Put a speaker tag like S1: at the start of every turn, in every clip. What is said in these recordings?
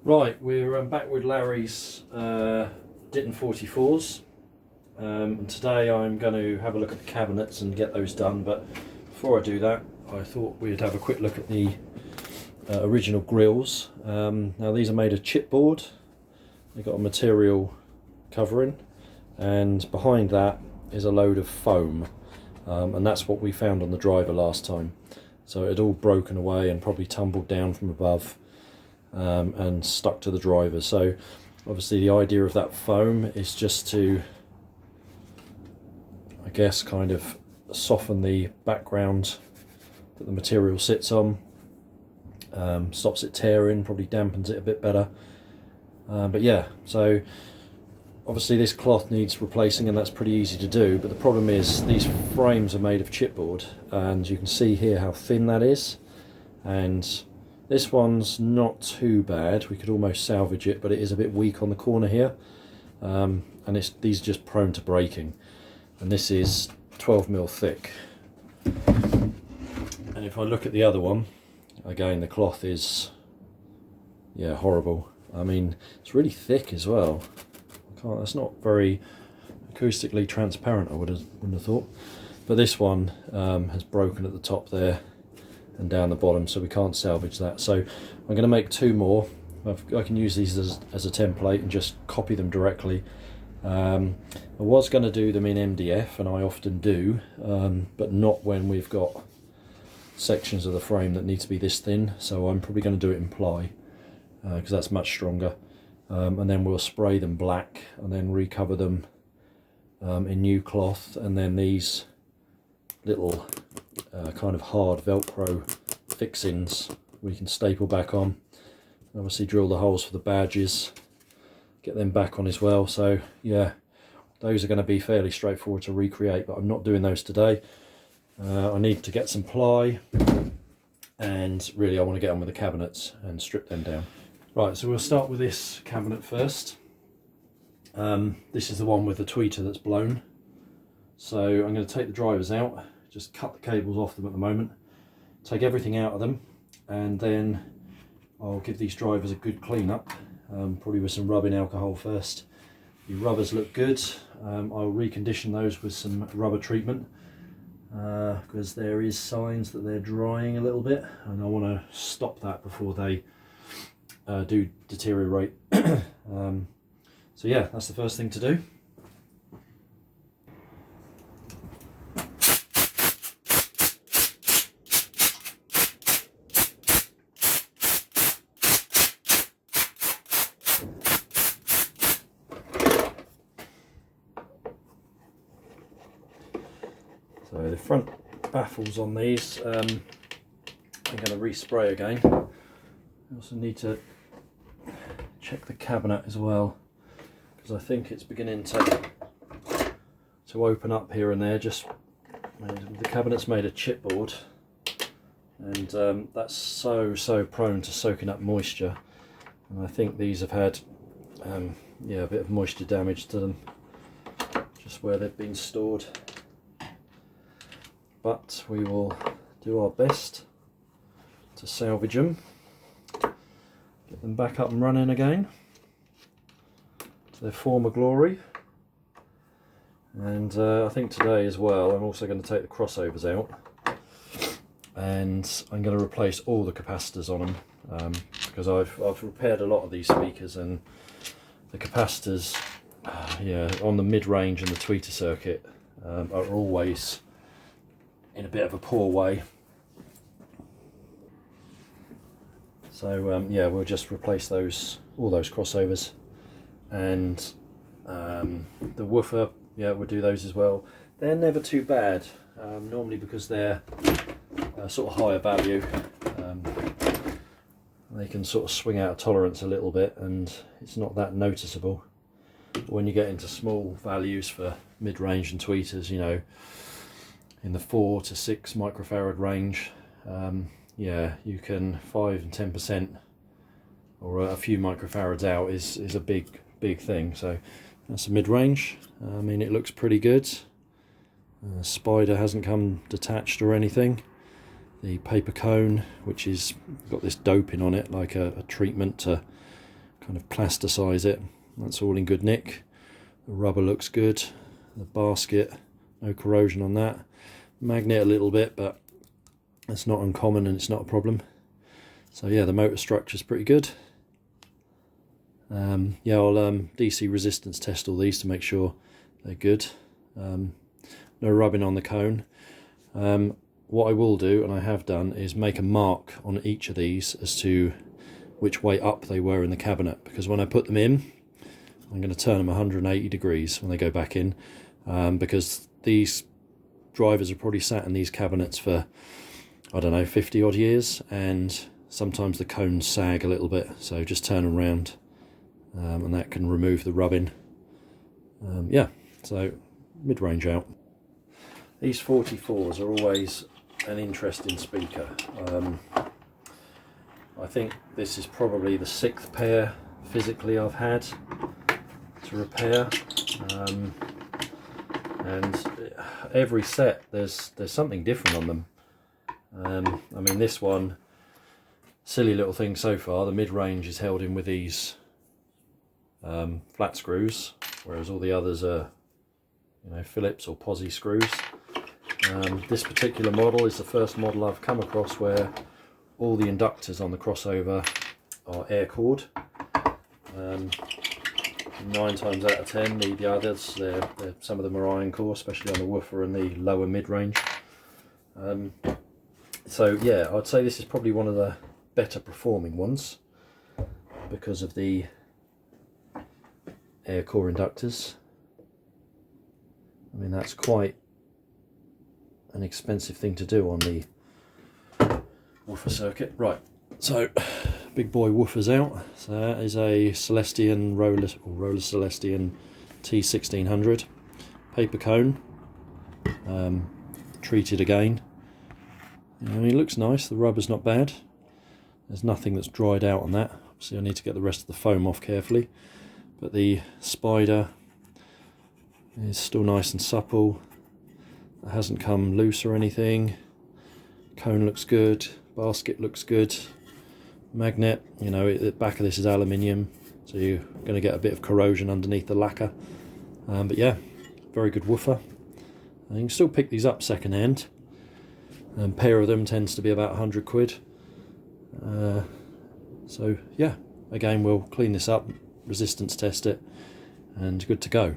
S1: Right, we're back with Larry's Ditton 44s, and today I'm going to have a look at the cabinets and get those done, but before I do that I thought we'd have a quick look at the original grills. Now these are made of chipboard. They've got a material covering, and behind that is a load of foam, and that's what we found on the driver last time. So it had all broken away and probably tumbled down from above. And stuck to the driver. So obviously the idea of that foam is just to, I guess, kind of soften the background that the material sits on, stops it tearing, probably dampens it a bit better. But yeah, so obviously this cloth needs replacing, and that's pretty easy to do, but the problem is these frames are made of chipboard, and you can see here how thin that is, and this one's not too bad. We could almost salvage it, but it is a bit weak on the corner here, and these are just prone to breaking. And this is 12mm thick. And if I look at the other one, again the cloth is, yeah, horrible. I mean, it's really thick as well. That's not very acoustically transparent, I wouldn't have thought. But this one has broken at the top there and down the bottom, so we can't salvage that. So I'm going to make two more. I can use these as a template and just copy them directly. I was going to do them in MDF, and I often do, but not when we've got sections of the frame that need to be this thin. So I'm probably going to do it in ply, because that's much stronger, and then we'll spray them black and then recover them in new cloth, and then these little kind of hard Velcro fixings we can staple back on. Obviously drill the holes for the badges, get them back on as well. So yeah, those are going to be fairly straightforward to recreate, but I'm not doing those today. I need to get some ply, and really I want to get on with the cabinets and strip them down. Right, so we'll start with this cabinet first. This is the one with the tweeter that's blown. So I'm going to take the drivers out, just cut the cables off them at the moment, take everything out of them, and then I'll give these drivers a good clean up, probably with some rubbing alcohol first. The rubbers look good. I'll recondition those with some rubber treatment, because there is signs that they're drying a little bit, and I want to stop that before they do deteriorate. So yeah, that's the first thing to do. So the front baffles on these, I'm going to respray again. I also need to check the cabinet as well, because I think it's beginning to open up here and there. Just the cabinet's made of chipboard, and that's so prone to soaking up moisture, and I think these have had yeah, a bit of moisture damage to them just where they've been stored. But we will do our best to salvage them, get them back up and running again to their former glory. And I think today as well I'm also going to take the crossovers out, and I'm going to replace all the capacitors on them, because I've repaired a lot of these speakers, and the capacitors yeah, on the mid-range and the tweeter circuit are always in a bit of a poor way. So yeah, we'll just replace all those crossovers, and the woofer, yeah, we'll do those as well. They're never too bad, normally because they're sort of higher value. They can sort of swing out of tolerance a little bit, and it's not that noticeable. But when you get into small values for mid-range and tweeters, you know, in the 4 to 6 microfarad range, yeah, you can 5 and 10% or a few microfarads out is a big thing. So that's a mid-range. I mean, it looks pretty good. Spider hasn't come detached or anything. The paper cone, which is got this doping on it, like a treatment to kind of plasticise it. That's all in good nick. The rubber looks good. The basket, no corrosion on that. Magnet a little bit, but it's not uncommon and it's not a problem. So yeah, the motor structure is pretty good. Yeah, I'll DC resistance test all these to make sure they're good. No rubbing on the cone. What I will do, and I have done, is make a mark on each of these as to which way up they were in the cabinet, because when I put them in, I'm going to turn them 180 degrees when they go back in, because these drivers are probably sat in these cabinets for, I don't know, 50 odd years, and sometimes the cones sag a little bit, so just turn them around, and that can remove the rubbing. Yeah, so mid-range out. These 44s are always an interesting speaker. I think this is probably the 6th pair physically I've had to repair, and every set there's something different on them. I mean, this one, silly little thing so far, the mid-range is held in with these flat screws, whereas all the others are, you know, Phillips or Posi screws. This particular model is the first model I've come across where all the inductors on the crossover are air cored. 9 times out of 10 the others, some of them are iron core, especially on the woofer and the lower mid-range. So yeah, I'd say this is probably one of the better performing ones because of the air core inductors. I mean, that's quite an expensive thing to do on the woofer circuit. Right, so big boy woofer's out. So that is a Celestion Roller Celestion T1600 paper cone, treated again. I mean, it looks nice. The rubber's not bad. There's nothing that's dried out on that. Obviously, I need to get the rest of the foam off carefully, but the spider is still nice and supple. It hasn't come loose or anything. Cone looks good. Basket looks good. Magnet, you know, the back of this is aluminium, so you're going to get a bit of corrosion underneath the lacquer. But yeah, very good woofer. And you can still pick these up second hand. A pair of them tends to be about 100 quid. So yeah, again, we'll clean this up, resistance test it, and good to go.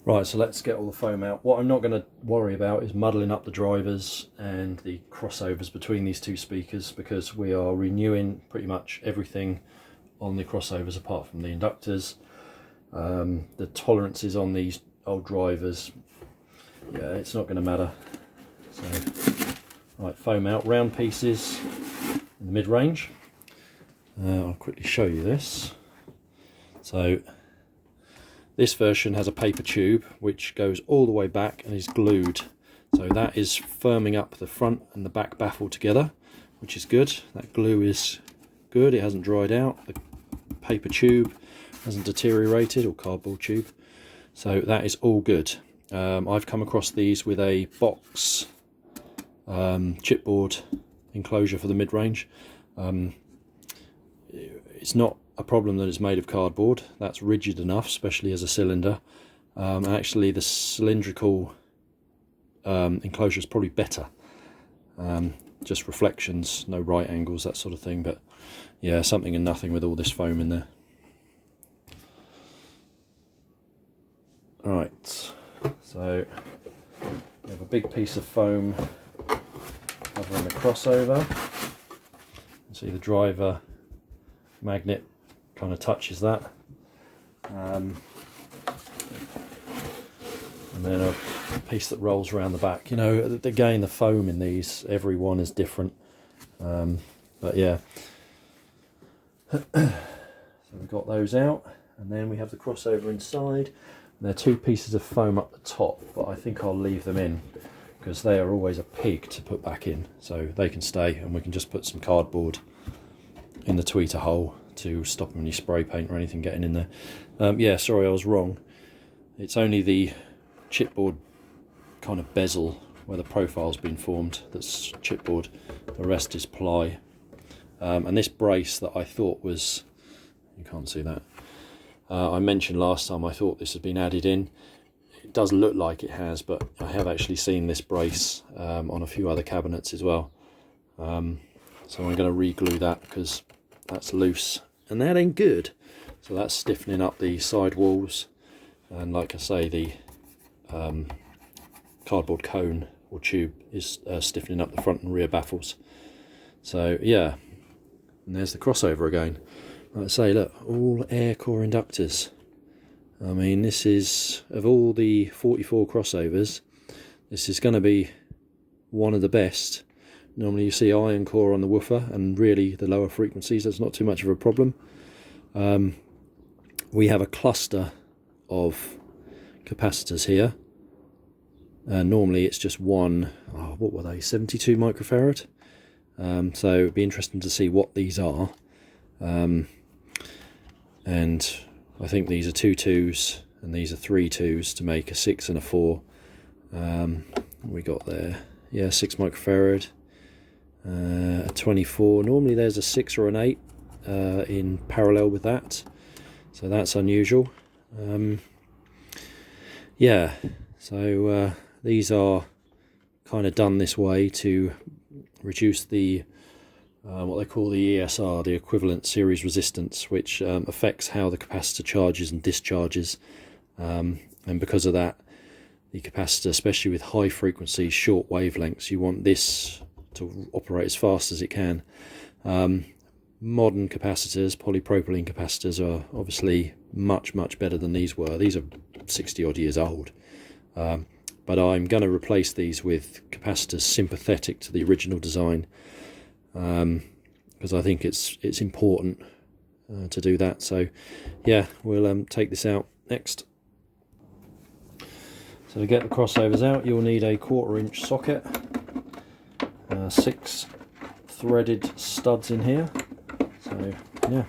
S1: Right, so let's get all the foam out. What I'm not going to worry about is muddling up the drivers and the crossovers between these two speakers, because we are renewing pretty much everything on the crossovers apart from the inductors. The tolerances on these old drivers, yeah, it's not going to matter. So, right, foam out, round pieces in the mid-range. I'll quickly show you this. So this version has a paper tube which goes all the way back and is glued. So that is firming up the front and the back baffle together, which is good. That glue is good, it hasn't dried out. The paper tube hasn't deteriorated, or cardboard tube. So that is all good. I've come across these with a box chipboard enclosure for the mid-range. It's not a problem that it's made of cardboard. That's rigid enough, especially as a cylinder. Actually, the cylindrical enclosure is probably better. Just reflections, no right angles, that sort of thing. But yeah, something and nothing with all this foam in there. Right, so we have a big piece of foam covering the crossover. You see the driver magnet kind of touches that, and then a piece that rolls around the back. You know, again, the foam in these, every one is different, but yeah. So we've got those out, and then we have the crossover inside. And there are two pieces of foam up the top, but I think I'll leave them in because they are always a pig to put back in, so they can stay, and we can just put some cardboard in the tweeter hole to stop any spray paint or anything getting in there. Yeah, sorry, I was wrong. It's only the chipboard kind of bezel where the profile's been formed that's chipboard. The rest is ply. And this brace that I thought was you can't see that. I mentioned last time I thought this had been added in. It does look like it has, but I have actually seen this brace on a few other cabinets as well. So I'm going to re-glue that because that's loose and that ain't good. So that's stiffening up the side walls, and like I say, the cardboard cone or tube is stiffening up the front and rear baffles. So yeah, and there's the crossover again. Like I say, look, all air core inductors. I mean, this is, of all the 44 crossovers, this is going to be one of the best. Normally you see iron core on the woofer, and really the lower frequencies, that's not too much of a problem. We have a cluster of capacitors here. Normally it's just one, what were they, 72 microfarad? So it'd be interesting to see what these are. And I think these are 2 2s and these are 3 2s to make a 6 and a 4. We got there, yeah, 6 microfarad, a 24. Normally there's a 6 or an 8 in parallel with that, so that's unusual. Yeah, so these are kind of done this way to reduce the what they call the ESR, the equivalent series resistance, which affects how the capacitor charges and discharges, and because of that, the capacitor, especially with high frequency short wavelengths, you want this to operate as fast as it can. Modern capacitors, polypropylene capacitors, are obviously much better than these were. These are 60 odd years old, but I'm going to replace these with capacitors sympathetic to the original design, because I think it's important to do that. So yeah, we'll take this out next. So to get the crossovers out, you'll need a 1/4 inch socket, 6 threaded studs in here. So yeah,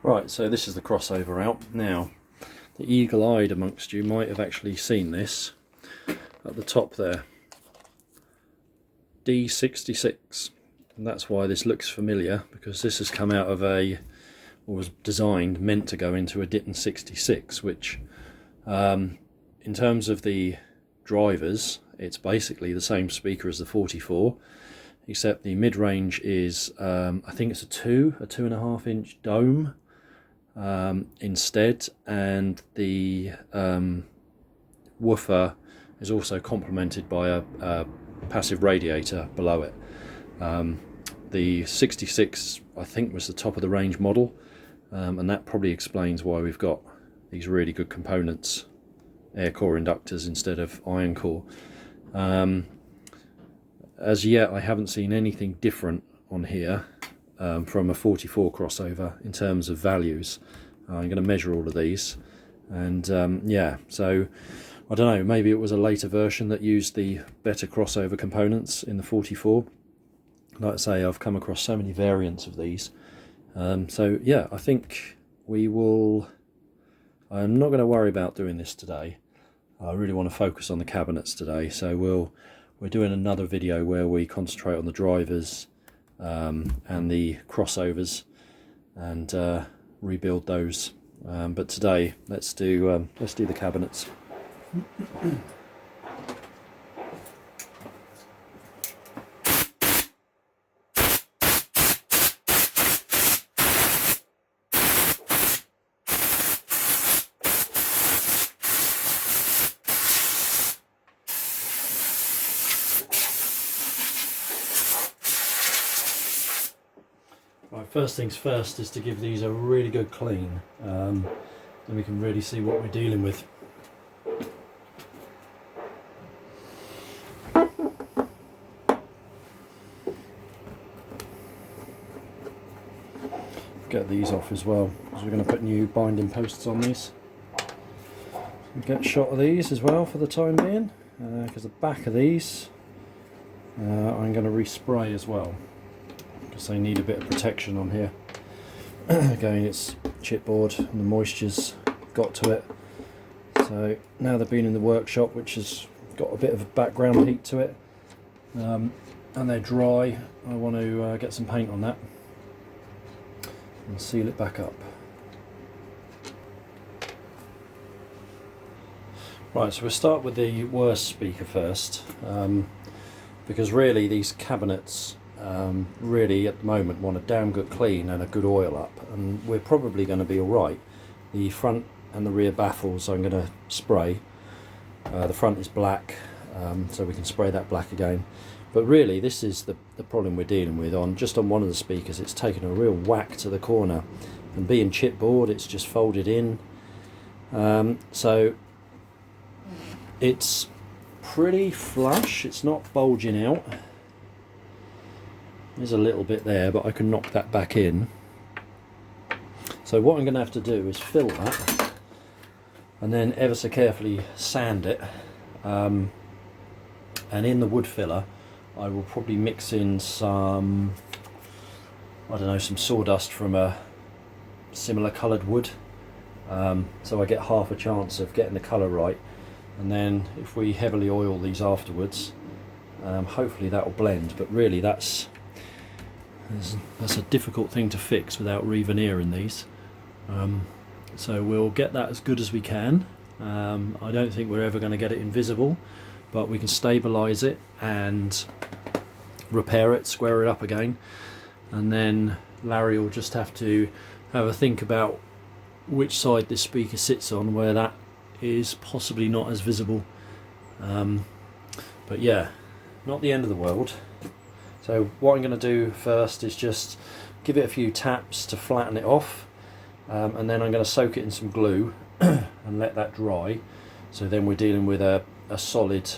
S1: right, so this is the crossover out. Now, the eagle-eyed amongst you might have actually seen this at the top there, D66, and that's why this looks familiar, because this has come out of a, or was designed, meant to go into a Ditton 66, which in terms of the drivers, it's basically the same speaker as the 44, except the mid-range is I think it's a 2.5 inch dome instead, and the woofer is also complemented by a passive radiator below it. The 66 I think was the top of the range model, and that probably explains why we've got these really good components, air core inductors instead of iron core. As yet I haven't seen anything different on here from a 44 crossover in terms of values. I'm going to measure all of these, and yeah, so I don't know, maybe it was a later version that used the better crossover components in the 44. Like I say, I've come across so many variants of these. So yeah, I think we will, I'm not going to worry about doing this today. I really want to focus on the cabinets today, so we're doing another video where we concentrate on the drivers and the crossovers and rebuild those. But today, let's do the cabinets. Right, first things first is to give these a really good clean, and we can really see what we're dealing with. Get these off as well, because we're going to put new binding posts on these. Get a shot of these as well for the time being, because the back of these I'm going to respray as well, because they need a bit of protection on here. Again, it's chipboard and the moisture's got to it, so now they've been in the workshop, which has got a bit of a background heat to it, and and they're dry, I want to get some paint on that and seal it back up. Right, so we'll start with the worst speaker first, because really these cabinets really at the moment want a damn good clean and a good oil up, and we're probably going to be alright. The front and the rear baffles I'm going to spray. The front is black, so we can spray that black again. But really this is the problem we're dealing with. Just on one of the speakers, it's taken a real whack to the corner, and being chipboard, it's just folded in. So it's pretty flush, it's not bulging out. There's a little bit there, but I can knock that back in. So what I'm going to have to do is fill that and then ever so carefully sand it, and in the wood filler I will probably mix in some, I don't know, some sawdust from a similar coloured wood, so I get half a chance of getting the colour right. And then if we heavily oil these afterwards, hopefully that will blend. But really that's a difficult thing to fix without re-veneering these. So we'll get that as good as we can. I don't think we're ever going to get it invisible, but we can stabilise it and repair it, square it up again, and then Larry will just have to have a think about which side this speaker sits on, where that is possibly not as visible. But yeah, not the end of the world. So what I'm going to do first is just give it a few taps to flatten it off, and then I'm going to soak it in some glue and let that dry. So then we're dealing with a solid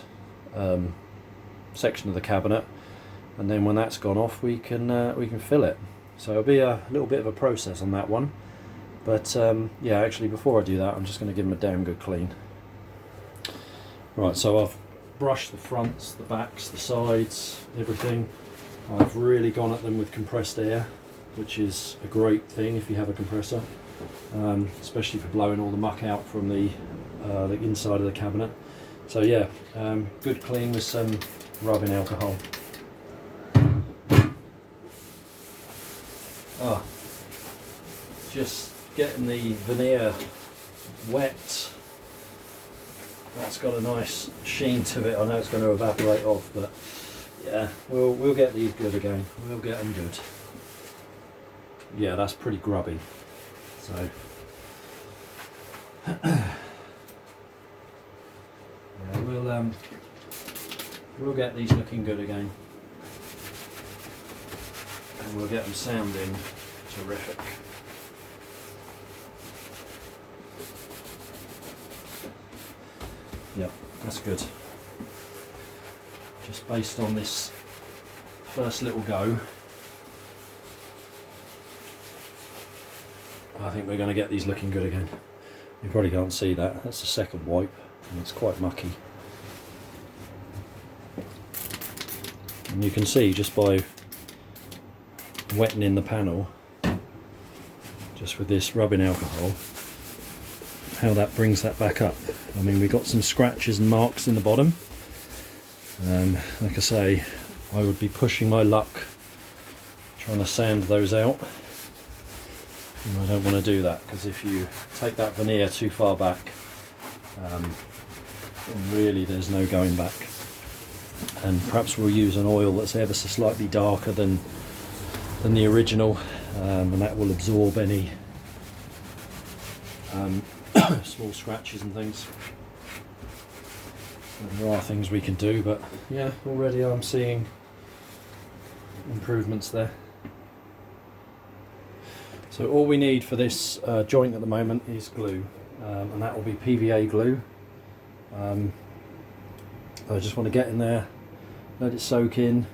S1: section of the cabinet, and then when that's gone off we can fill it. So it'll be a little bit of a process on that one. But yeah, actually before I do that, I'm just going to give them a damn good clean. Right, so I've brushed the fronts, the backs, the sides, everything. I've really gone at them with compressed air, which is a great thing if you have a compressor, especially for blowing all the muck out from the inside of the cabinet. So yeah, good clean with some rubbing alcohol. Just getting the veneer wet. That's got a nice sheen to it. I know it's going to evaporate off, but yeah, we'll get these good again. We'll get them good. Yeah, that's pretty grubby. So yeah, we'll get these looking good again, and we'll get them sounding terrific. Yep, that's good. Just based on this first little go, I think we're going to get these looking good again. You probably can't see that. That's the second wipe, and it's quite mucky. And you can see just by wetting in the panel, just with this rubbing alcohol, how that brings that back up. I mean, we've got some scratches and marks in the bottom. Like I say, I would be pushing my luck trying to sand those out. And I don't want to do that, because if you take that veneer too far back, then really there's no going back. And perhaps we'll use an oil that's ever so slightly darker than the original, and that will absorb any small scratches and things. And there are things we can do, but yeah, already I'm seeing improvements there. So all we need for this joint at the moment is glue, and that will be PVA glue. I just want to get in there, let it soak in.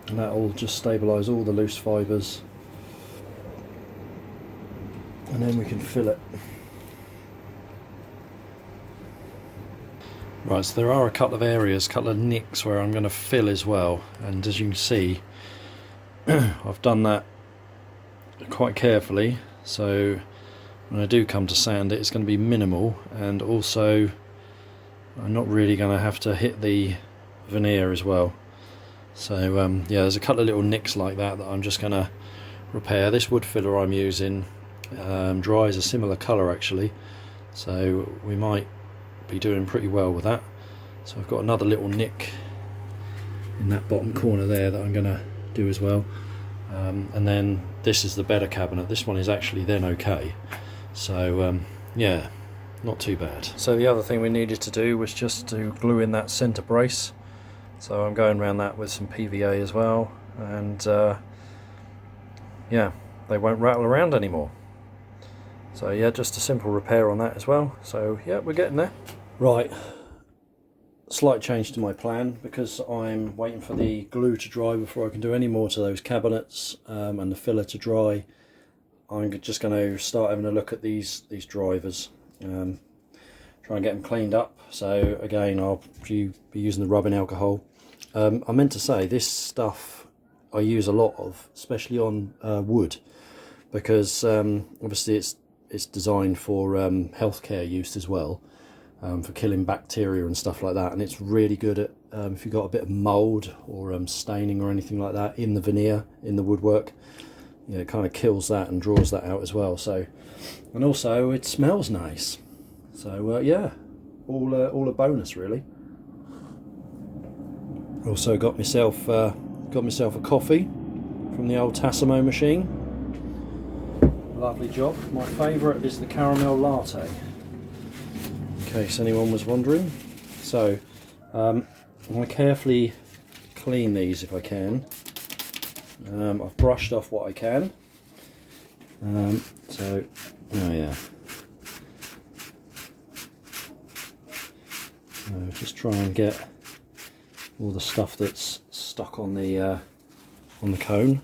S1: And that will just stabilise all the loose fibres, and then we can fill it. Right, so there are a couple of areas, a couple of nicks where I'm going to fill as well, and as you can see I've done that quite carefully, so when I do come to sand it, it's going to be minimal, and also I'm not really going to have to hit the veneer as well. So yeah, there's a couple of little nicks like that I'm just going to repair. This wood filler I'm using dries a similar colour actually, so we might be doing pretty well with that. So I've got another little nick in that bottom corner there that I'm going to do as well. And then this is the better cabinet. This one is actually then okay. So yeah, not too bad. So the other thing we needed to do was just to glue in that centre brace. So I'm going around that with some PVA as well, and yeah, they won't rattle around anymore. So yeah, just a simple repair on that as well. So yeah, we're getting there. Right, slight change to my plan because I'm waiting for the glue to dry before I can do any more to those cabinets, and the filler to dry. I'm just going to start having a look at these drivers, try and get them cleaned up. So again, I'll be using the rubbing alcohol. I meant to say, this stuff I use a lot of, especially on wood, because obviously it's designed for healthcare use as well, for killing bacteria and stuff like that, and it's really good at if you've got a bit of mould or staining or anything like that in the veneer, in the woodwork. Yeah, it kind of kills that and draws that out as well. So, and also it smells nice. So yeah, all a bonus really. Also got myself a coffee from the old Tassimo machine. Lovely job. My favourite is the caramel latte, in case anyone was wondering. So I'm going to carefully clean these if I can. I've brushed off what I can. So, oh yeah. So just try and get all the stuff that's stuck on the cone.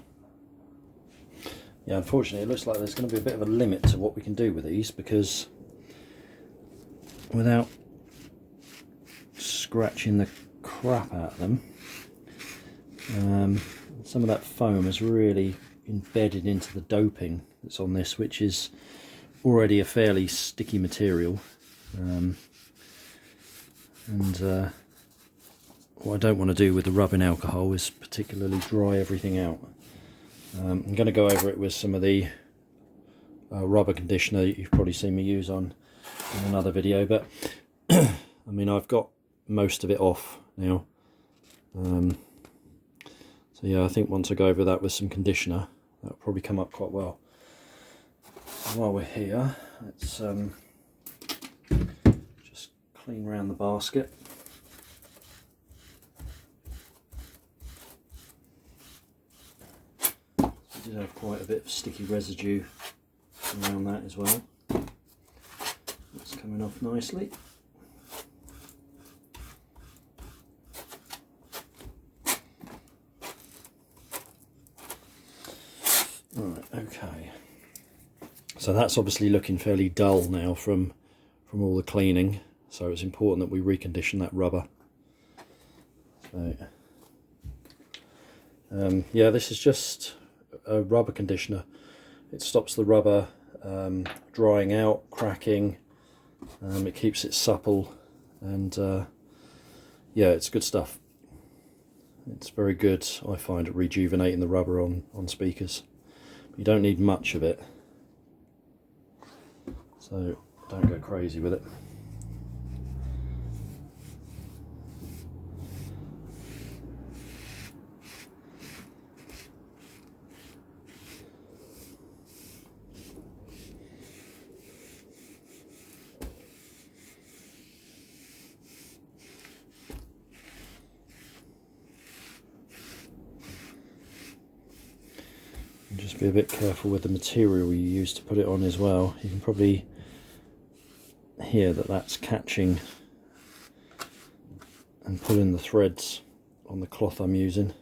S1: Yeah, unfortunately it looks like there's going to be a bit of a limit to what we can do with these, because without scratching the crap out of them, some of that foam is really embedded into the doping that's on this, which is already a fairly sticky material. What I don't want to do with the rubbing alcohol is particularly dry everything out. I'm going to go over it with some of the rubber conditioner that you've probably seen me use in another video, but I mean, I've got most of it off now. So yeah, I think once I go over that with some conditioner, that'll probably come up quite well. While we're here, let's just clean around the basket. I did have quite a bit of sticky residue around that as well. It's coming off nicely. Right, okay. So that's obviously looking fairly dull now from all the cleaning. So it's important that we recondition that rubber. So, yeah, this is just a rubber conditioner. It stops the rubber drying out, cracking. It keeps it supple, and yeah, it's good stuff. It's very good, I find, at rejuvenating the rubber on speakers. You don't need much of it, so don't go crazy with it. And just be a bit careful with the material you use to put it on as well. You can probably hear that that's catching and pulling the threads on the cloth I'm using.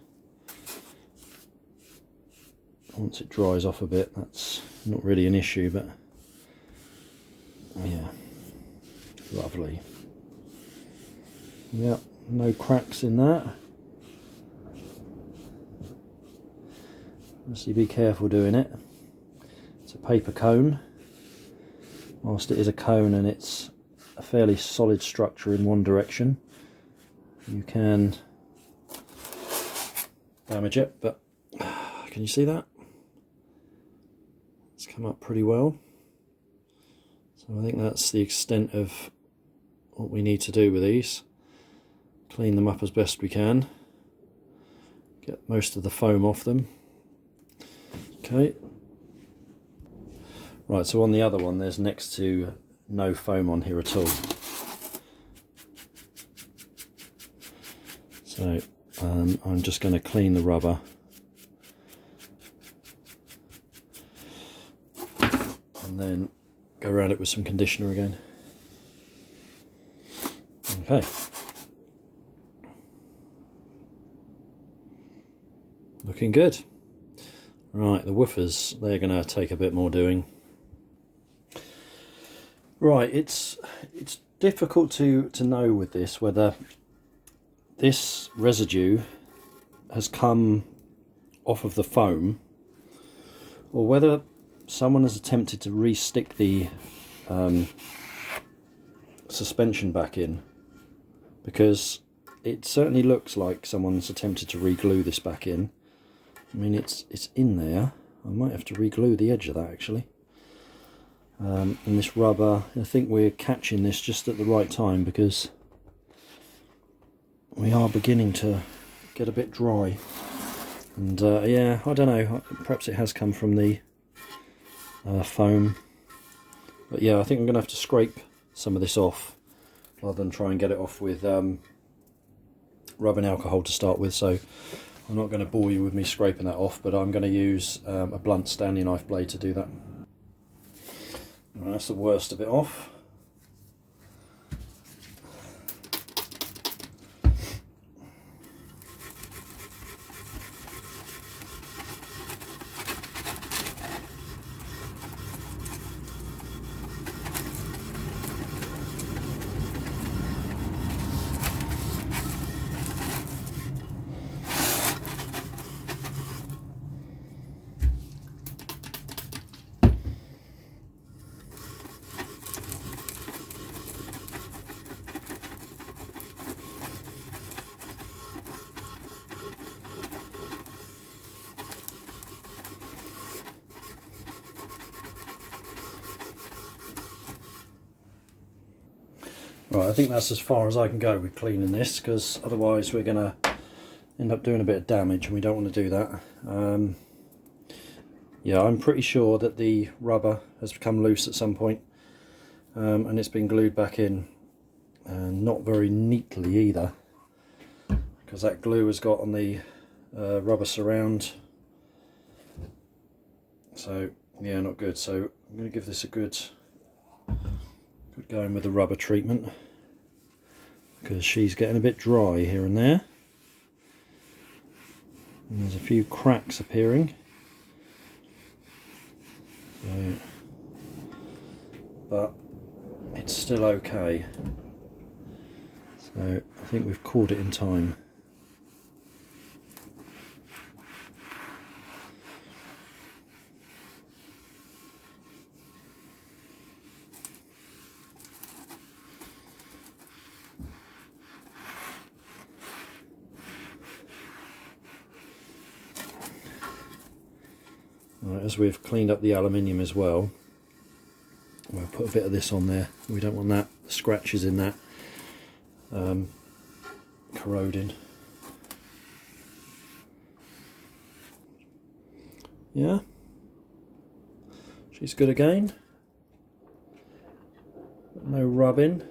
S1: Once it dries off a bit, that's not really an issue, but yeah, lovely. Yep, no cracks in that. Obviously be careful doing it. It's a paper cone, whilst it is a cone and it's a fairly solid structure in one direction, you can damage it. But can you see that? It's come up pretty well. So I think that's the extent of what we need to do with these. Clean them up as best we can. Get most of the foam off them. Okay. Right, so on the other one there's next to no foam on here at all. So I'm just going to clean the rubber. And then go around it with some conditioner again. Okay. Looking good. Right, the woofers, they're going to take a bit more doing. Right, it's difficult to know with this whether this residue has come off of the foam or whether someone has attempted to re-stick the suspension back in, because it certainly looks like someone's attempted to re-glue this back in. I mean, it's in there. I might have to re-glue the edge of that actually. And this rubber, I think we're catching this just at the right time because we are beginning to get a bit dry. And yeah, I don't know, perhaps it has come from the foam. But yeah, I think I'm going to have to scrape some of this off rather than try and get it off with rubbing alcohol to start with. So I'm not going to bore you with me scraping that off, but I'm going to use a blunt Stanley knife blade to do that. Right, that's the worst of it off. Right, I think that's as far as I can go with cleaning this, because otherwise we're going to end up doing a bit of damage and we don't want to do that. Yeah, I'm pretty sure that the rubber has become loose at some point, and it's been glued back in, and not very neatly either, because that glue has got on the rubber surround. So yeah, not good. So I'm going to give this a good going with the rubber treatment, because she's getting a bit dry here and there, and there's a few cracks appearing. So, but it's still okay, so I think we've caught it in time. Right, as we've cleaned up the aluminium as well, we'll put a bit of this on there. We don't want that scratches in that corroding. Yeah, she's good again. No rubbing.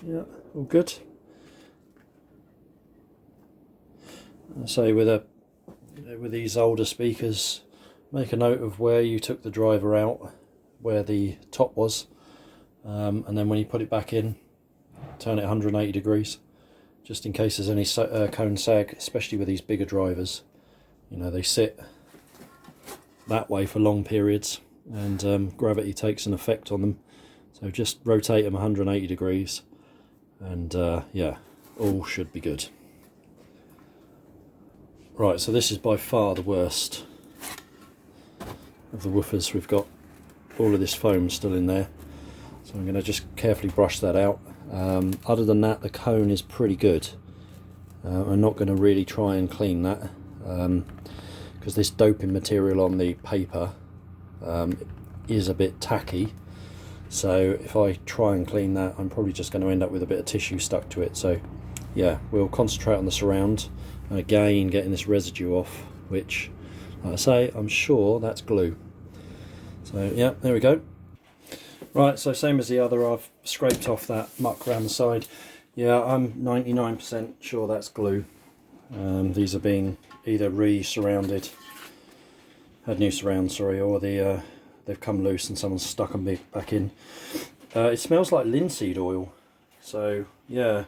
S1: Yeah, all good. I say with these older speakers, make a note of where you took the driver out, where the top was, and then when you put it back in, turn it 180 degrees, just in case there's any cone sag, especially with these bigger drivers. You know, they sit that way for long periods, and gravity takes an effect on them. So just rotate them 180 degrees, and yeah, all should be good. Right, so this is by far the worst of the woofers, we've got all of this foam still in there, so I'm going to just carefully brush that out. Other than that, the cone is pretty good. I'm not going to really try and clean that because this doping material on the paper is a bit tacky, so if I try and clean that, I'm probably just going to end up with a bit of tissue stuck to it. So yeah, we'll concentrate on the surround and again getting this residue off, which, like I say, I'm sure that's glue. So yeah, there we go. Right, so same as the other, I've scraped off that muck around the side. Yeah, I'm 99% sure that's glue. These are being either re-surrounded, had new surround, sorry, or they've come loose and someone's stuck them back in. It smells like linseed oil, so yeah,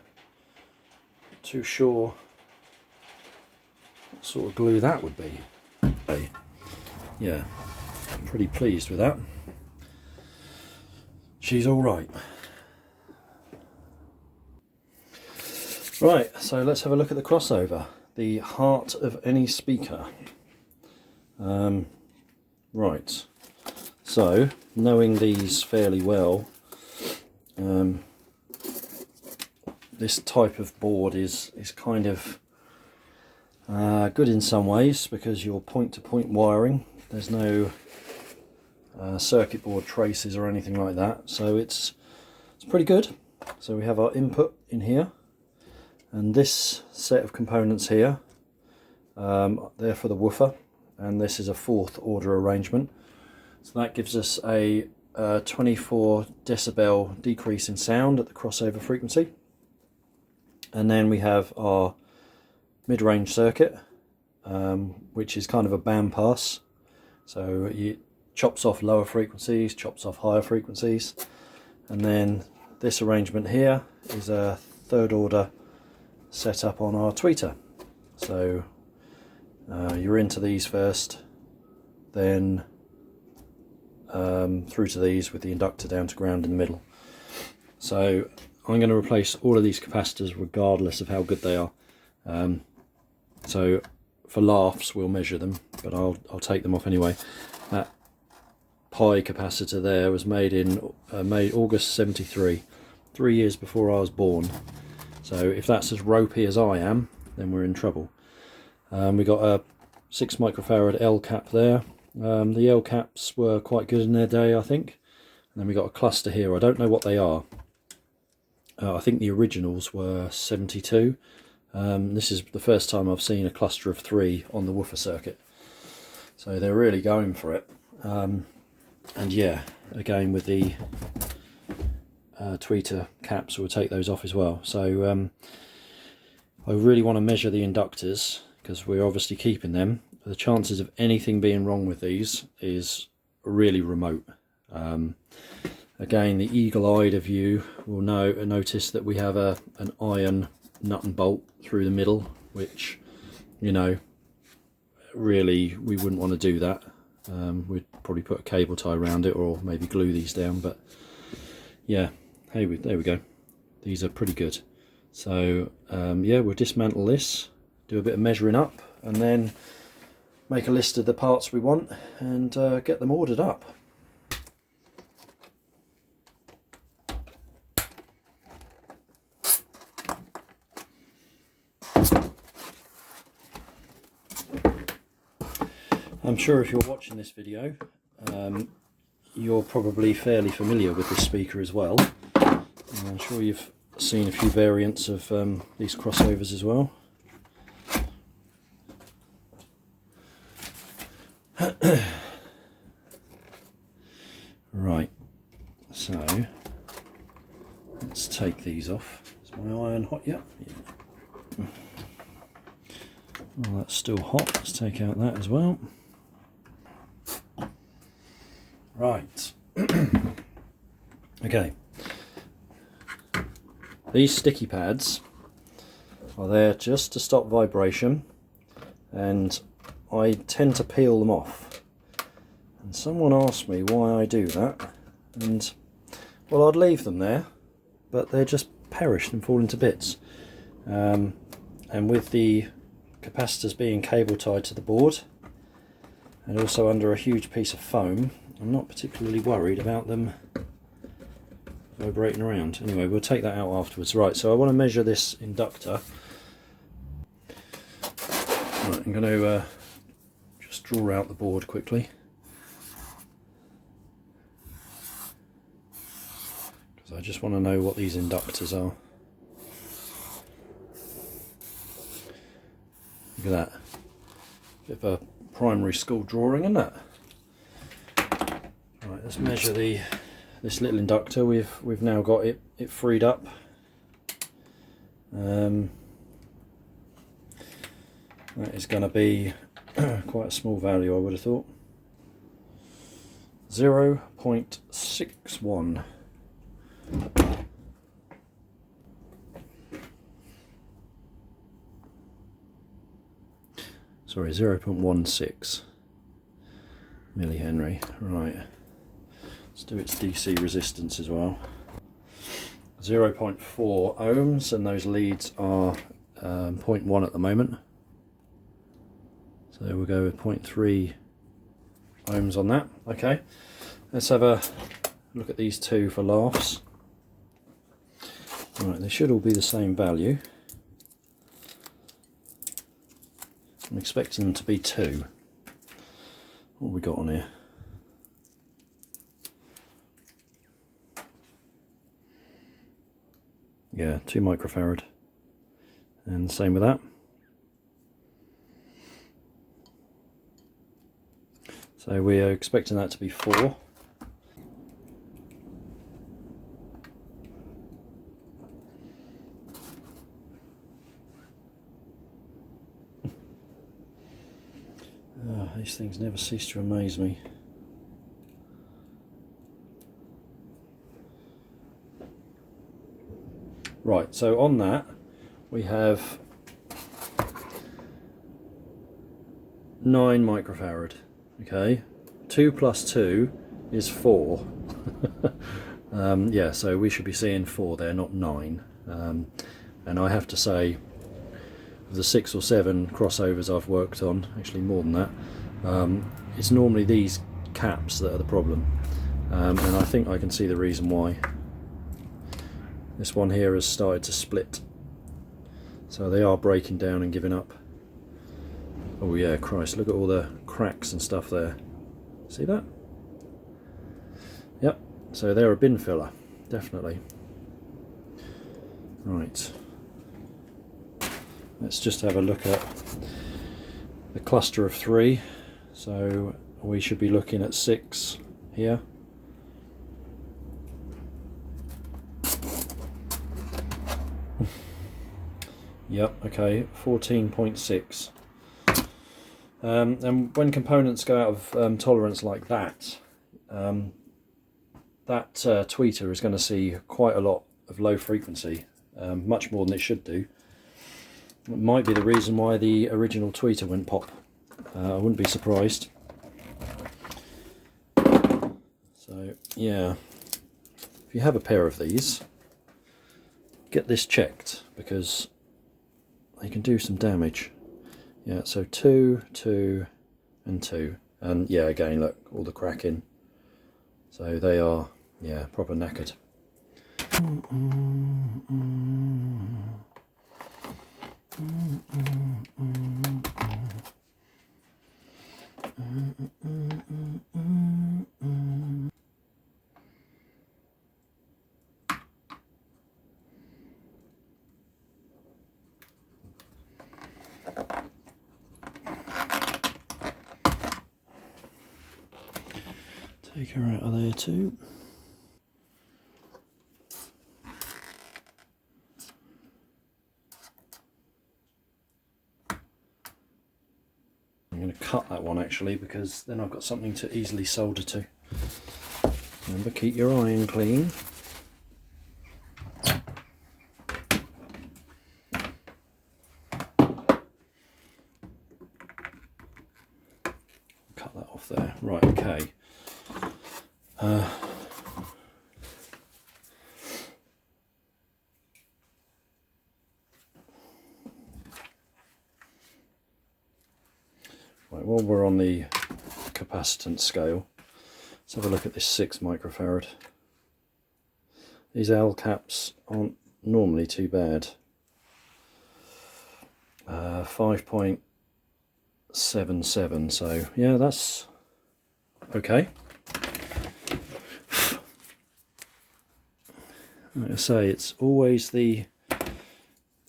S1: not too sure what sort of glue that would be. Yeah, I'm pretty pleased with that. She's all right. Right, so let's have a look at the crossover, the heart of any speaker. Right, so knowing these fairly well, this type of board is kind of good in some ways because you're point-to-point wiring. There's no circuit board traces or anything like that, so it's pretty good. So we have our input in here, and this set of components here, they're for the woofer, and this is a 4th order arrangement. So that gives us a 24 decibel decrease in sound at the crossover frequency. And then we have our mid-range circuit, which is kind of a bandpass. So it chops off lower frequencies, chops off higher frequencies. And then this arrangement here is a 3rd order set up on our tweeter. So you're into these first, then through to these with the inductor down to ground in the middle. So I'm going to replace all of these capacitors regardless of how good they are. So for laughs we'll measure them, but I'll take them off anyway. That pi capacitor there was made in August 73, 3 years before I was born. So if that's as ropey as I am, then we're in trouble. We got a 6 microfarad L cap there. The L caps were quite good in their day, I think. And then we got a cluster here. I don't know what they are. I think the originals were 72. This is the first time I've seen a cluster of 3 on the woofer circuit. So they're really going for it. And yeah, again with the tweeter caps, we'll take those off as well. So I really want to measure the inductors because we're obviously keeping them. The chances of anything being wrong with these is really remote. Again, the eagle-eyed of you will notice that we have an iron nut and bolt through the middle, which, you know, really we wouldn't want to do that. We'd probably put a cable tie around it or maybe glue these down, but yeah, there we go. These are pretty good. So yeah, we'll dismantle this, do a bit of measuring up, and then make a list of the parts we want and get them ordered up. I'm sure if you're watching this video, you're probably fairly familiar with this speaker as well. I'm sure you've seen a few variants of these crossovers as well. Right, so let's take these off. Is my iron hot yet? Yeah. Well, that's still hot. Let's take out that as well. Right. Okay. These sticky pads are there just to stop vibration, and I tend to peel them off. And someone asked me why I do that, and well, I'd leave them there, but they're just perished and fallen to bits. And with the capacitors being cable tied to the board, and also under a huge piece of foam. I'm not particularly worried about them vibrating around. Anyway, we'll take that out afterwards. Right, so I want to measure this inductor. Right, I'm going to just draw out the board quickly, because I just want to know what these inductors are. Look at that. Bit of a primary school drawing, isn't it? Right, let's measure this little inductor. We've now got it freed up. That is going to be quite a small value, I would have thought. 0.61. Sorry, 0.16 millihenry. Right. Let's do its DC resistance as well. 0.4 ohms, and those leads are 0.1 at the moment. So we'll go with 0.3 ohms on that. Okay, let's have a look at these two for laughs. Right, they should all be the same value. I'm expecting them to be 2. What have we got on here? Yeah, 2 microfarad. And same with that. So we are expecting that to be 4. Oh, these things never cease to amaze me. Right, so on that we have 9 microfarad. Okay, 2 plus 2 is 4. Yeah, so we should be seeing 4 there, not 9. And I have to say, of the 6 or 7 crossovers I've worked on, actually more than that, it's normally these caps that are the problem. And I think I can see the reason why. This one here has started to split, so they are breaking down and giving up. Oh yeah, Christ, look at all the cracks and stuff there. See that? Yep, so they're a bin filler, definitely. Right, let's just have a look at the cluster of 3. So we should be looking at 6 here. Yep, okay, 14.6. And when components go out of tolerance like that, that tweeter is going to see quite a lot of low frequency, much more than it should do. It might be the reason why the original tweeter went pop. I wouldn't be surprised. So yeah, if you have a pair of these, get this checked, because they can do some damage. Yeah, so 2, 2 and 2, and yeah, again look, all the cracking. So they are, yeah, proper knackered. Take her out of there too. I'm going to cut that one actually, because then I've got something to easily solder to. Remember, keep your iron clean. Cut that off there. Right, okay. Right, while we're on the capacitance scale. Let's have a look at this 6 microfarad. These L caps aren't normally too bad. 5.77, so yeah, that's okay. Like I say, it's always the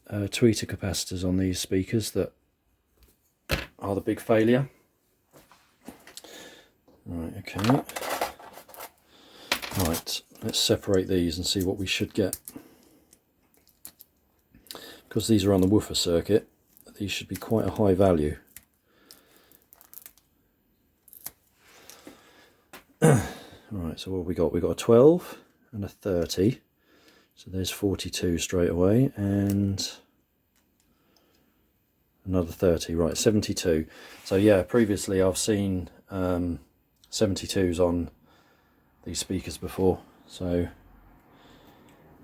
S1: tweeter capacitors on these speakers that are the big failure. Right, okay. Right, let's separate these and see what we should get. Because these are on the woofer circuit, these should be quite a high value. Right, so what have we got? We've got a 12 and a 30. So there's 42 straight away, and another 30, right, 72. So yeah, previously I've seen 72s on these speakers before, so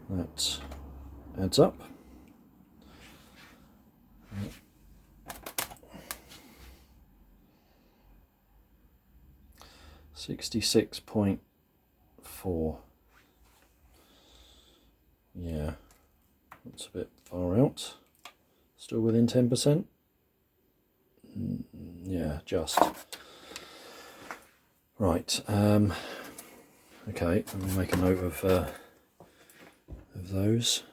S1: that adds up. 66.4. Yeah, that's a bit far out. Still within 10%. Yeah, just. Right. Okay, let me make a note of those.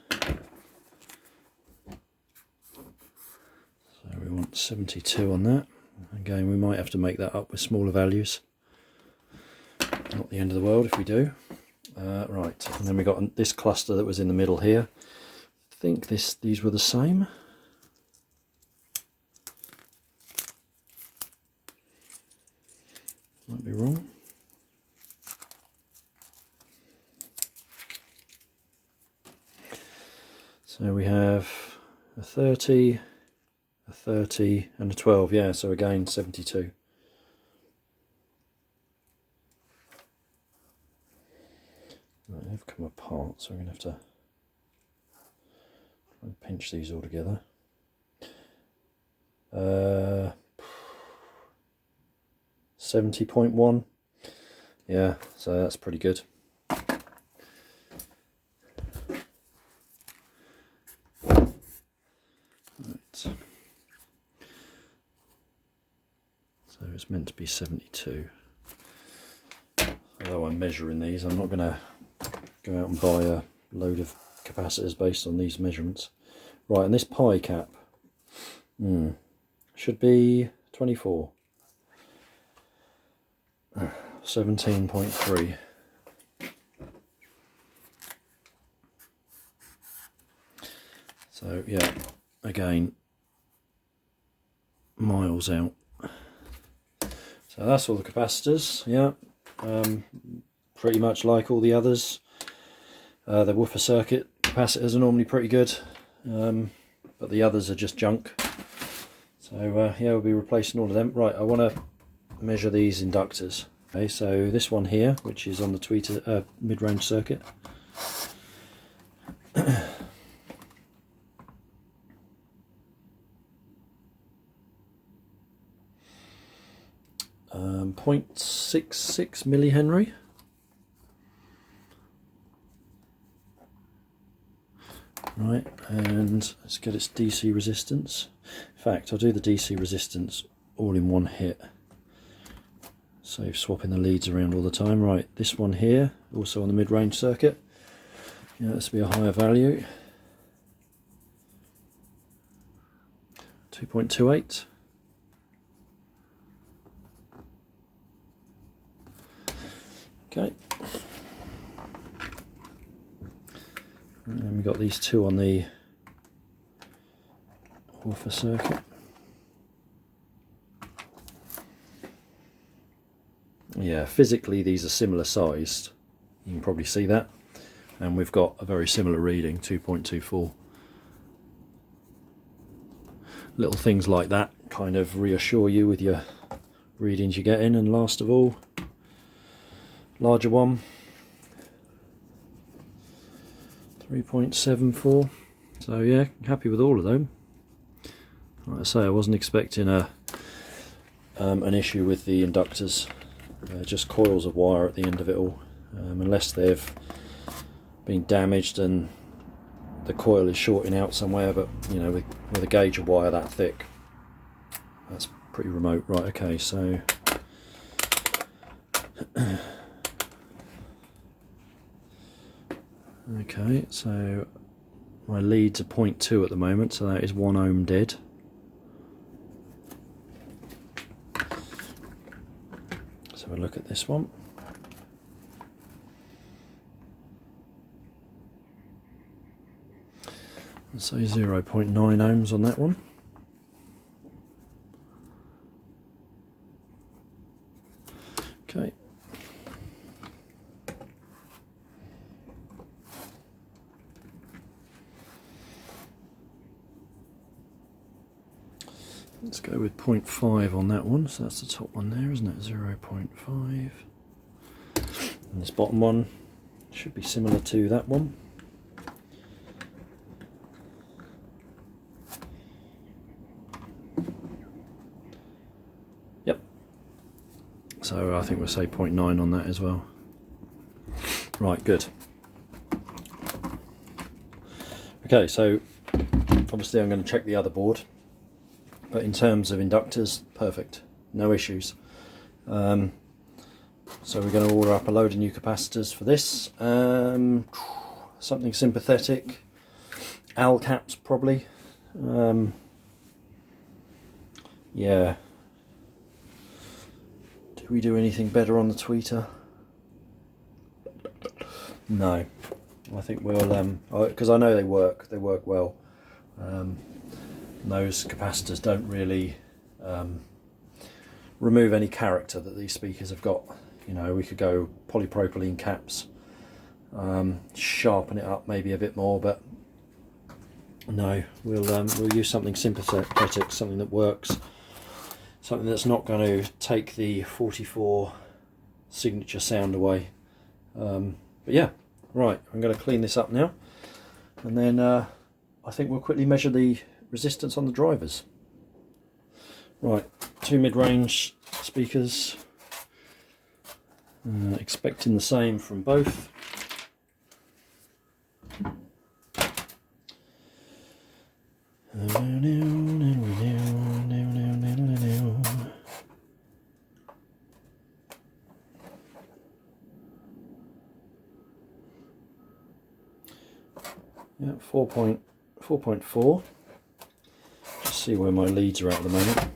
S1: So we want 72 on that. Again, we might have to make that up with smaller values. Not the end of the world if we do. Right, and then we got this cluster that was in the middle here. I think these were the same. Might be wrong. So we have a 30, a 30 and a 12, yeah, so again 72. Right, they've come apart, so we're going to have to try and pinch these all together. 70.1, yeah, so that's pretty good. Right. So it's meant to be 72. Although I'm measuring these, I'm not going to go out and buy a load of capacitors based on these measurements. Right, and this pi cap should be 24. 17.3. So yeah, again, miles out. So that's all the capacitors, yeah. Pretty much like all the others. The woofer circuit capacitors are normally pretty good, but the others are just junk. So yeah, we'll be replacing all of them. Right, I want to measure these inductors. Okay, so this one here, which is on the tweeter mid-range circuit. 0.66 millihenry. Right, and let's get its DC resistance. In fact, I'll do the DC resistance all in one hit. Save swapping the leads around all the time. Right, this one here, also on the mid-range circuit. Yeah, this will be a higher value. 2.28. Okay. And then we've got these two on the woofer circuit. Yeah, physically these are similar sized. You can probably see that. And we've got a very similar reading, 2.24. Little things like that kind of reassure you with your readings you get in. And last of all, larger one, 3.74. So yeah, happy with all of them. Like I say, I wasn't expecting a an issue with the inductors, just coils of wire at the end of it all, unless they've been damaged and the coil is shorting out somewhere. But you know, with a gauge of wire that thick, that's pretty remote. Right, okay, so okay, so my leads are 0.2 at the moment, so that is 1 ohm dead. Let's have a look at this one. Let's say 0.9 ohms on that one. Okay. Let's go with 0.5 on that one, so that's the top one there, isn't it? 0.5. And this bottom one should be similar to that one. Yep. So I think we'll say 0.9 on that as well. Right, good. Okay, so obviously I'm going to check the other board. But in terms of inductors, perfect, no issues. So we're going to order up a load of new capacitors for this. Something sympathetic, Al caps probably. Yeah. Do we do anything better on the tweeter? No. I think we'll, because I know they work well. Those capacitors don't really remove any character that these speakers have got. You know, we could go polypropylene caps, sharpen it up maybe a bit more, but no, we'll use something sympathetic, something that works, something that's not going to take the 44 signature sound away. But yeah, right, I'm going to clean this up now, and then I think we'll quickly measure the resistance on the drivers. Right, 2 mid-range speakers, expecting the same from both. Yeah, 4.4. Just see where my leads are at the moment.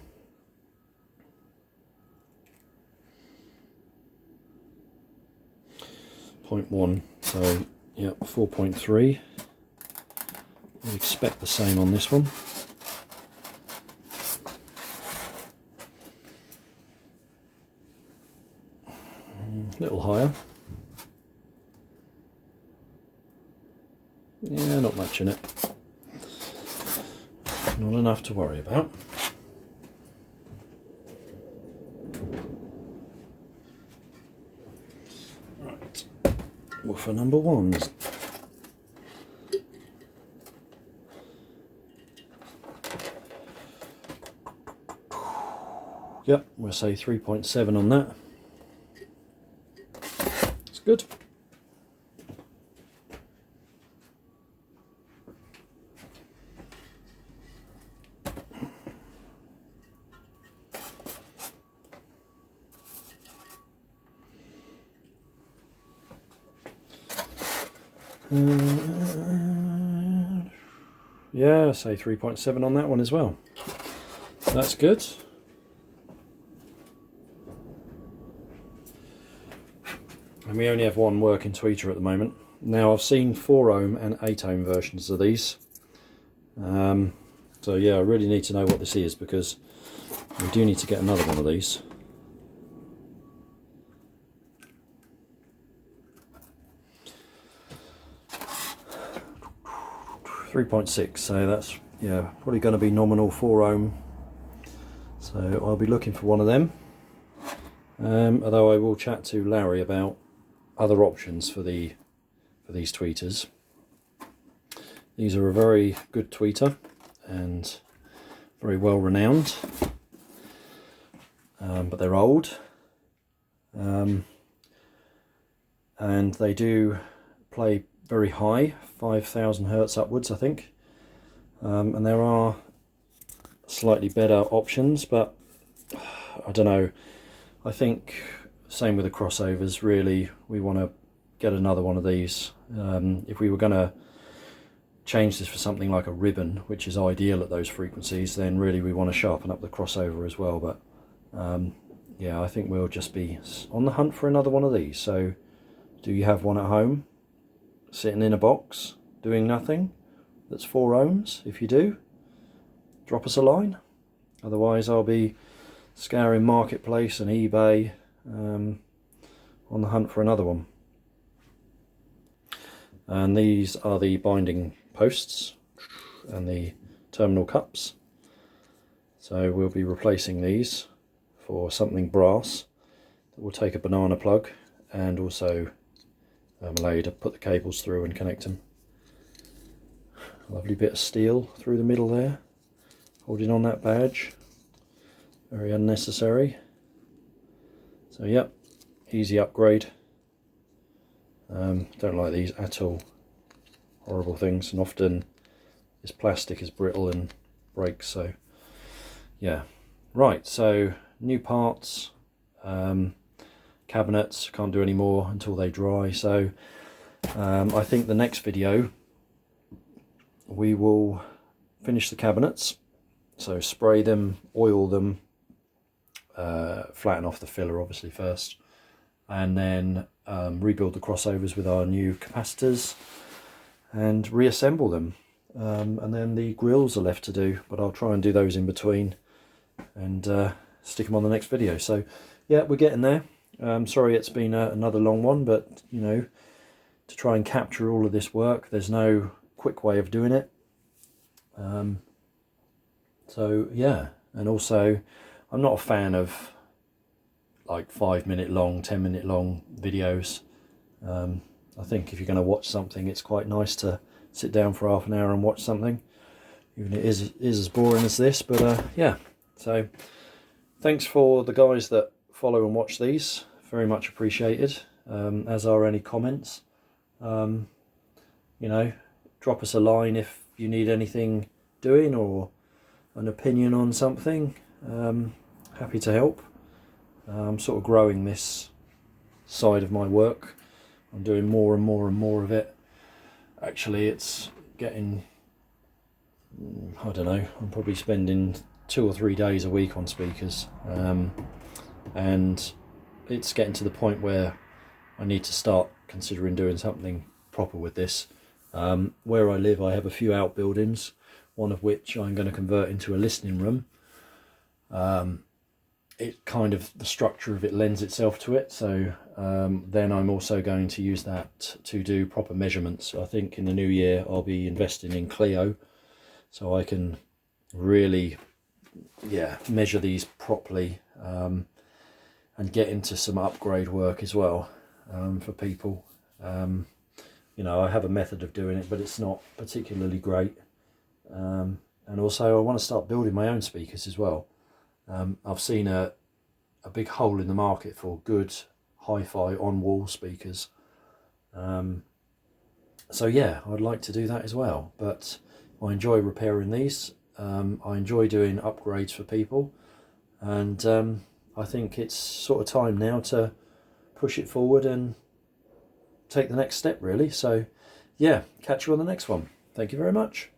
S1: .1, so yeah, 4.3. I'd expect the same on this one. A little higher. Yeah, not much in it. Not enough to worry about. Right, woofer number 1. Yep, we'll say 3.7 on that. It's good. Yeah, say 3.7 on that one as well. That's good. And we only have one working tweeter at the moment. Now I've seen 4 ohm and 8 ohm versions of these. So yeah, I really need to know what this is, because we do need to get another one of these. .6, so that's, yeah, probably going to be nominal 4 ohm. So I'll be looking for one of them. Although I will chat to Larry about other options for these tweeters. These are a very good tweeter and very well renowned. but they're old, and they do play very high, 5,000 hertz upwards, I think. And there are slightly better options, but I don't know. I think same with the crossovers. Really, we want to get another one of these. If we were going to change this for something like a ribbon, which is ideal at those frequencies, then really we want to sharpen up the crossover as well. But yeah, I think we'll just be on the hunt for another one of these. So do you have one at home sitting in a box doing nothing that's 4 ohms? If you do, drop us a line. Otherwise I'll be scouring Marketplace and eBay on the hunt for another one. And these are the binding posts and the terminal cups. So we'll be replacing these for something brass that will take a banana plug and also allow you to put the cables through and connect them. Lovely bit of steel through the middle there, holding on that badge. Very unnecessary. So yep, easy upgrade. Don't like these at all. Horrible things, and often this plastic is brittle and breaks. So yeah, right. So new parts, cabinets. Can't do any more until they dry. So I think the next video we will finish the cabinets. So spray them, oil them, flatten off the filler obviously first, and then rebuild the crossovers with our new capacitors and reassemble them, and then the grills are left to do, but I'll try and do those in between and stick them on the next video. So yeah, we're getting there. Sorry it's been another long one, but you know, to try and capture all of this work, there's no quick way of doing it. So yeah, and also I'm not a fan of like 5-minute long, 10-minute long videos. I think if you're going to watch something, it's quite nice to sit down for half an hour and watch something, even if it is as boring as this. But yeah, so thanks for the guys that follow and watch these, very much appreciated, as are any comments. You know, drop us a line if you need anything doing or an opinion on something. Happy to help. I'm sort of growing this side of my work. I'm doing more and more and more of it. Actually, it's getting, I don't know, I'm probably spending 2 or 3 days a week on speakers, and it's getting to the point where I need to start considering doing something proper with this. Where I live, I have a few outbuildings, one of which I'm going to convert into a listening room. It kind of, the structure of it lends itself to it, so then I'm also going to use that to do proper measurements. I think in the new year I'll be investing in Clio, so I can really, yeah, measure these properly, and get into some upgrade work as well, for people. You know, I have a method of doing it, but it's not particularly great. And also I want to start building my own speakers as well. I've seen a big hole in the market for good hi-fi on-wall speakers. So yeah, I'd like to do that as well. But I enjoy repairing these. I enjoy doing upgrades for people. And I think it's sort of time now to push it forward and take the next step, really. So yeah, catch you on the next one. Thank you very much.